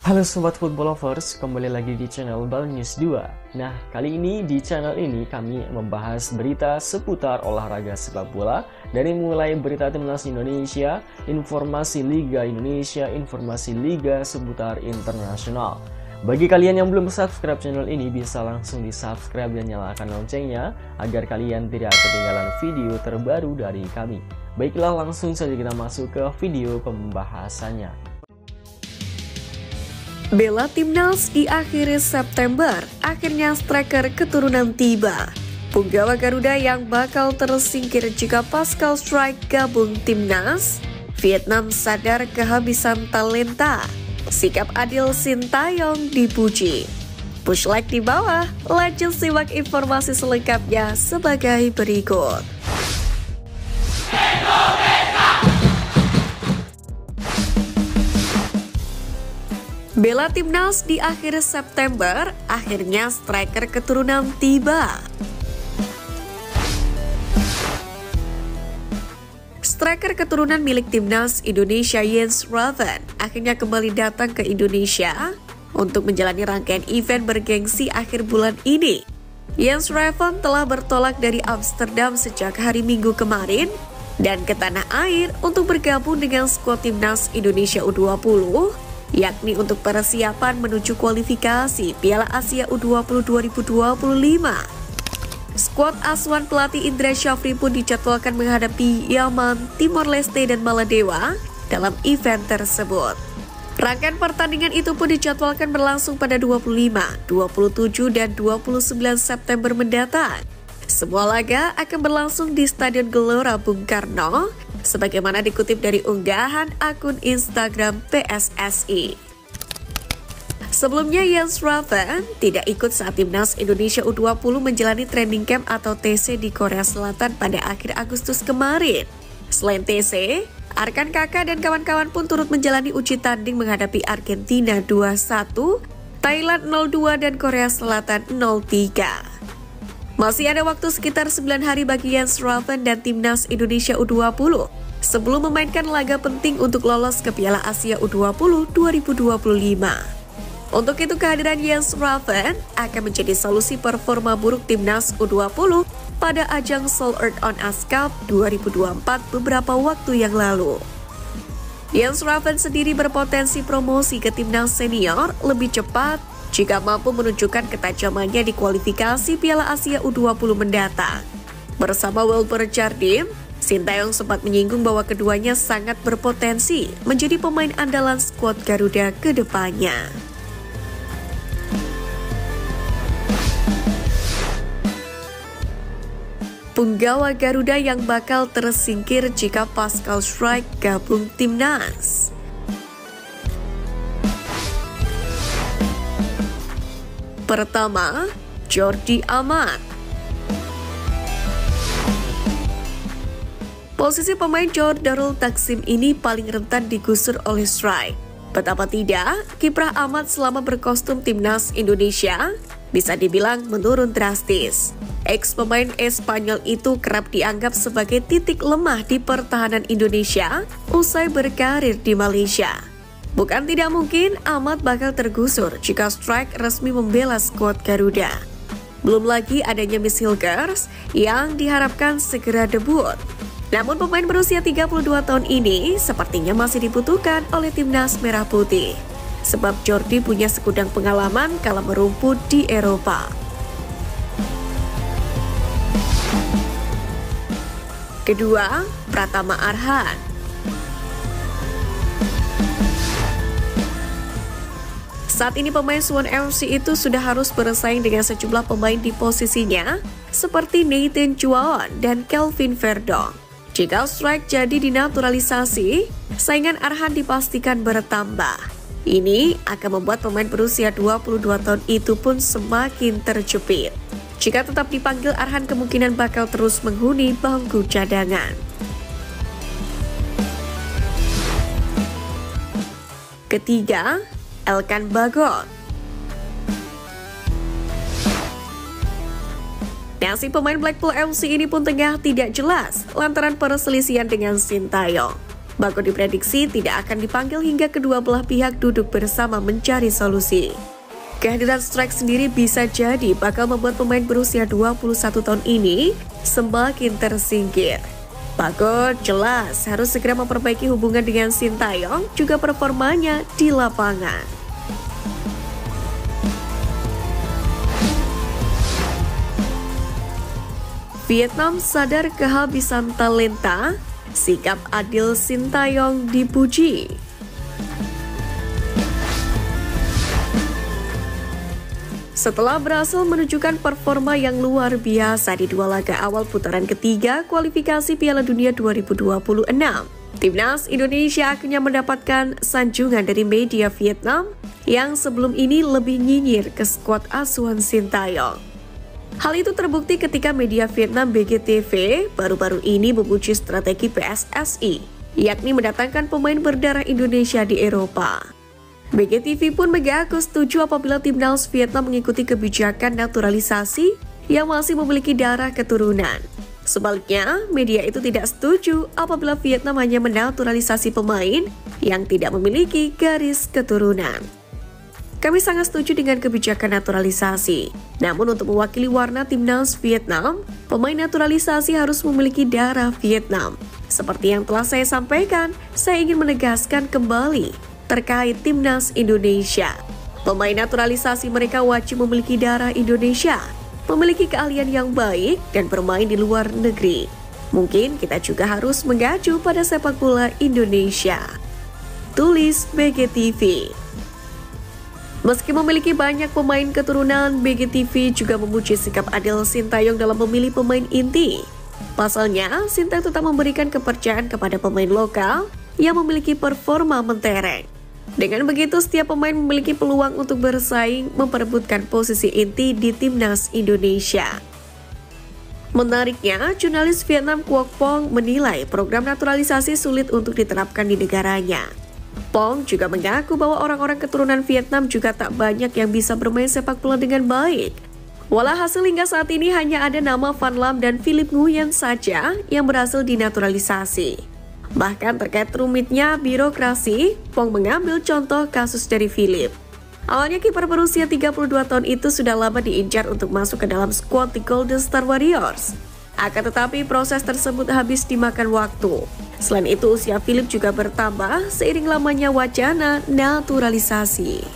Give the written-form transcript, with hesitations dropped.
Halo Sobat Football Lovers, kembali lagi di channel Bal News 2. Nah, kali ini di channel ini kami membahas berita seputar olahraga sepak bola. Dari mulai berita timnas Indonesia, informasi Liga Indonesia, informasi Liga seputar internasional. Bagi kalian yang belum subscribe channel ini, bisa langsung di subscribe dan nyalakan loncengnya agar kalian tidak ketinggalan video terbaru dari kami. Baiklah, langsung saja kita masuk ke video pembahasannya. Bela timnas di akhir September, akhirnya striker keturunan tiba. Punggawa Garuda yang bakal tersingkir jika Pascal Struijk gabung timnas. Vietnam sadar kehabisan talenta. Sikap adil Sintayong dipuji. Push like di bawah, lanjut simak informasi selengkapnya sebagai berikut. Bela timnas di akhir September, akhirnya striker keturunan tiba. Striker keturunan milik timnas Indonesia Jens Raven akhirnya kembali datang ke Indonesia untuk menjalani rangkaian event bergengsi akhir bulan ini. Jens Raven telah bertolak dari Amsterdam sejak hari Minggu kemarin dan ke tanah air untuk bergabung dengan skuad timnas Indonesia U20, yakni untuk persiapan menuju kualifikasi Piala Asia U20 2025. Skuad asuhan pelatih Indra Syafri pun dijadwalkan menghadapi Yaman, Timor Leste, dan Maladewa dalam event tersebut. Rangkaian pertandingan itu pun dijadwalkan berlangsung pada 25, 27, dan 29 September mendatang. Semua laga akan berlangsung di Stadion Gelora Bung Karno, sebagaimana dikutip dari unggahan akun Instagram PSSI. Sebelumnya, Jens Raven tidak ikut saat timnas Indonesia U20 menjalani training camp atau TC di Korea Selatan pada akhir Agustus kemarin. Selain TC, Arkan Kakak dan kawan-kawan pun turut menjalani uji tanding menghadapi Argentina 2-1, Thailand 0-2, dan Korea Selatan 0-3. Masih ada waktu sekitar 9 hari bagi Jens Raven dan timnas Indonesia U20 sebelum memainkan laga penting untuk lolos ke Piala Asia U20 2025. Untuk itu, kehadiran Jens Raven akan menjadi solusi performa buruk timnas U20 pada ajang Seoul Earth on Ice Cup 2024 beberapa waktu yang lalu. Jens Raven sendiri berpotensi promosi ke timnas senior lebih cepat jika mampu menunjukkan ketajamannya di kualifikasi Piala Asia U20 mendatang. Bersama Wilber Jardim, Sintayong sempat menyinggung bahwa keduanya sangat berpotensi menjadi pemain andalan skuad Garuda ke depannya. Punggawa Garuda yang bakal tersingkir jika Pascal Struijk gabung timnas. Pertama, Jordi Amat. Posisi pemain Johor Darul Taksim ini paling rentan digusur oleh Struijk. Betapa tidak, kiprah Amat selama berkostum timnas Indonesia bisa dibilang menurun drastis. Ex-pemain Espanyol itu kerap dianggap sebagai titik lemah di pertahanan Indonesia usai berkarir di Malaysia. Bukan tidak mungkin Amat bakal tergusur jika Struijk resmi membela skuad Garuda. Belum lagi adanya Miss Hilgers yang diharapkan segera debut. Namun pemain berusia 32 tahun ini sepertinya masih dibutuhkan oleh timnas Merah Putih. Sebab Jordi punya segudang pengalaman kala merumput di Eropa. Kedua, Pratama Arhan. Saat ini pemain Suwon FC itu sudah harus bersaing dengan sejumlah pemain di posisinya seperti Nathan Chuaon dan Kelvin Verdong. Jika Struijk jadi dinaturalisasi, saingan Arhan dipastikan bertambah. Ini akan membuat pemain berusia 22 tahun itu pun semakin terjepit. Jika tetap dipanggil, Arhan kemungkinan bakal terus menghuni bangku cadangan. Ketiga, Elkan Bagot. Nasib pemain Blackpool FC ini pun tengah tidak jelas lantaran perselisihan dengan Sintayong. Bagot diprediksi tidak akan dipanggil hingga kedua belah pihak duduk bersama mencari solusi. Kehadiran Strike sendiri bisa jadi bakal membuat pemain berusia 21 tahun ini semakin tersingkir. Bagot jelas harus segera memperbaiki hubungan dengan Sintayong juga performanya di lapangan. Vietnam sadar kehabisan talenta, sikap adil Sintayong dipuji. Setelah berhasil menunjukkan performa yang luar biasa di dua laga awal putaran ketiga kualifikasi Piala Dunia 2026, Timnas Indonesia akhirnya mendapatkan sanjungan dari media Vietnam yang sebelum ini lebih nyinyir ke skuad asuhan Sintayong. Hal itu terbukti ketika media Vietnam BGTV baru-baru ini memuji strategi PSSI, yakni mendatangkan pemain berdarah Indonesia di Eropa. BGTV pun mengaku setuju apabila Timnas Vietnam mengikuti kebijakan naturalisasi yang masih memiliki darah keturunan. Sebaliknya, media itu tidak setuju apabila Vietnam hanya menaturalisasi pemain yang tidak memiliki garis keturunan. Kami sangat setuju dengan kebijakan naturalisasi. Namun untuk mewakili warna Timnas Vietnam, pemain naturalisasi harus memiliki darah Vietnam. Seperti yang telah saya sampaikan, saya ingin menegaskan kembali terkait Timnas Indonesia. Pemain naturalisasi mereka wajib memiliki darah Indonesia, memiliki keahlian yang baik, dan bermain di luar negeri. Mungkin kita juga harus mengacu pada sepak bola Indonesia. Tulis BGTV. Meski memiliki banyak pemain keturunan, BGTV juga memuji sikap adil Sintayong dalam memilih pemain inti. Pasalnya, Sintayong tetap memberikan kepercayaan kepada pemain lokal yang memiliki performa mentereng. Dengan begitu, setiap pemain memiliki peluang untuk bersaing memperebutkan posisi inti di Timnas Indonesia. Menariknya, jurnalis Vietnam Quoc Pong menilai program naturalisasi sulit untuk diterapkan di negaranya. Pong juga mengaku bahwa orang-orang keturunan Vietnam juga tak banyak yang bisa bermain sepak bola dengan baik. Walhasil hingga saat ini hanya ada nama Van Lam dan Philip Nguyen saja yang berhasil dinaturalisasi. Bahkan terkait rumitnya birokrasi, Pong mengambil contoh kasus dari Philip. Awalnya kiper berusia 32 tahun itu sudah lama diincar untuk masuk ke dalam skuad The Golden Star Warriors. Akan tetapi proses tersebut habis dimakan waktu. Selain itu usia Philip juga bertambah seiring lamanya wacana naturalisasi.